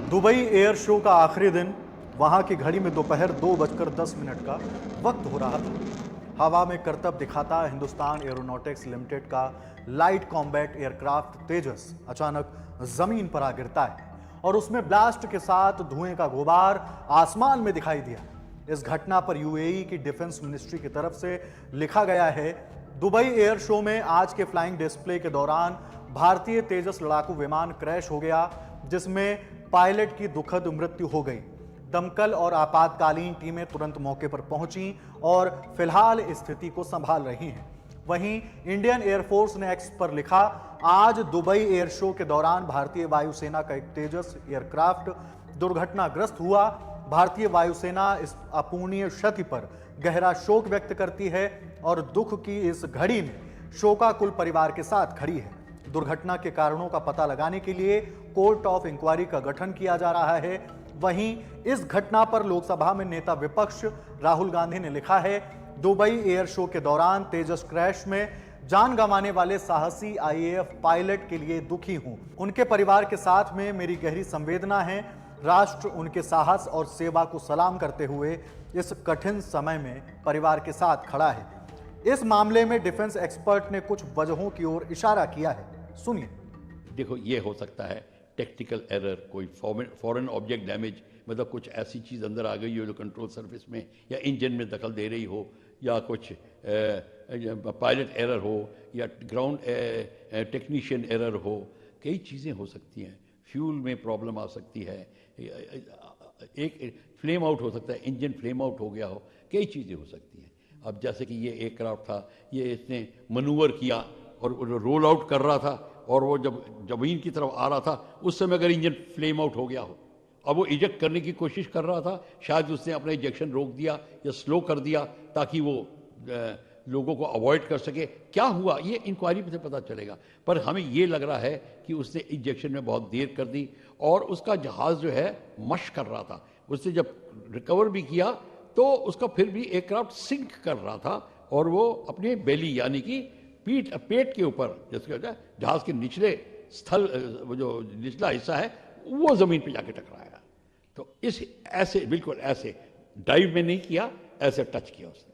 Dubai air show का आखिरी दिन, वहां की घड़ी में दोपहर 2:10 का वक्त हो रहा था। हवा में करतब दिखाता हिंदुस्तान एरोनॉटिक्स लिमिटेड का लाइट कॉम्बैट एयरक्राफ्ट तेजस अचानक जमीन पर आ गिरता है और उसमें ब्लास्ट के साथ धुएं का गुबार आसमान में दिखाई दिया। इस घटना पर यूएई की डिफेंस मिनिस्ट्री की तरफ से लिखा गया है, दुबई एयर शो में आज के फ्लाइंग डिस्प्ले के दौरान भारतीय तेजस लड़ाकू विमान क्रैश हो गया, जिसमें पायलट की दुखद मृत्यु हो गई। दमकल और आपातकालीन टीमें तुरंत मौके पर पहुंची और फिलहाल स्थिति को संभाल रही हैं। वहीं इंडियन एयरफोर्स ने एक्स पर लिखा, आज दुबई एयर शो के दौरान भारतीय वायुसेना का एक तेजस एयरक्राफ्ट दुर्घटनाग्रस्त हुआ। भारतीय वायुसेना इस अपूर्णीय क्षति पर गहरा शोक व्यक्त करती है और दुख की इस घड़ी में शोकाकुल परिवार के साथ खड़ी है। दुर्घटना के कारणों का पता लगाने के लिए कोर्ट ऑफ इंक्वायरी का गठन किया जा रहा है। वहीं इस घटना पर लोकसभा में नेता विपक्ष राहुल गांधी ने लिखा है, दुबई एयर शो के दौरान तेजस क्रैश में जान गंवाने वाले साहसी आईएएफ पायलट के लिए दुखी हूं। उनके परिवार के साथ में मेरी गहरी संवेदना है। राष्ट्र उनके साहस और सेवा को सलाम करते हुए इस कठिन समय में परिवार के साथ खड़ा है। इस मामले में डिफेंस एक्सपर्ट ने कुछ वजहों की ओर इशारा किया है, सुनिए। देखो, ये हो सकता है टेक्निकल एरर, कोई फॉरेन ऑब्जेक्ट डैमेज, मतलब कुछ ऐसी चीज़ अंदर आ गई हो जो कंट्रोल सरफेस में या इंजन में दखल दे रही हो, या कुछ पायलट एरर हो, या ग्राउंड टेक्नीशियन एरर हो। कई चीज़ें हो सकती हैं। फ्यूल में प्रॉब्लम आ सकती है, एक फ्लेम आउट हो सकता है, इंजन फ्लेम आउट हो गया हो, कई चीज़ें हो सकती हैं। अब जैसे कि ये एयरक्राफ्ट था, ये इसने मनूवर किया और रोल आउट कर रहा था, और वो जब ज़मीन की तरफ आ रहा था उस समय अगर इंजन फ्लेम आउट हो गया हो, अब वो इजेक्ट करने की कोशिश कर रहा था, शायद उसने अपना इजेक्शन रोक दिया या स्लो कर दिया ताकि वो लोगों को अवॉइड कर सके। क्या हुआ ये इंक्वायरी से पता चलेगा, पर हमें ये लग रहा है कि उसने इंजेक्शन में बहुत देर कर दी और उसका जहाज़ जो है मश कर रहा था। उसने जब रिकवर भी किया तो उसका फिर भी एयरक्राफ्ट सिंक कर रहा था और वो अपने बेली यानी कि पेट के ऊपर, जिसके जहाज के निचले स्थल, वो जो निचला हिस्सा है वो जमीन पे जाके टकराया। तो इस ऐसे बिल्कुल ऐसे डाइव में नहीं किया, ऐसे टच किया उसने।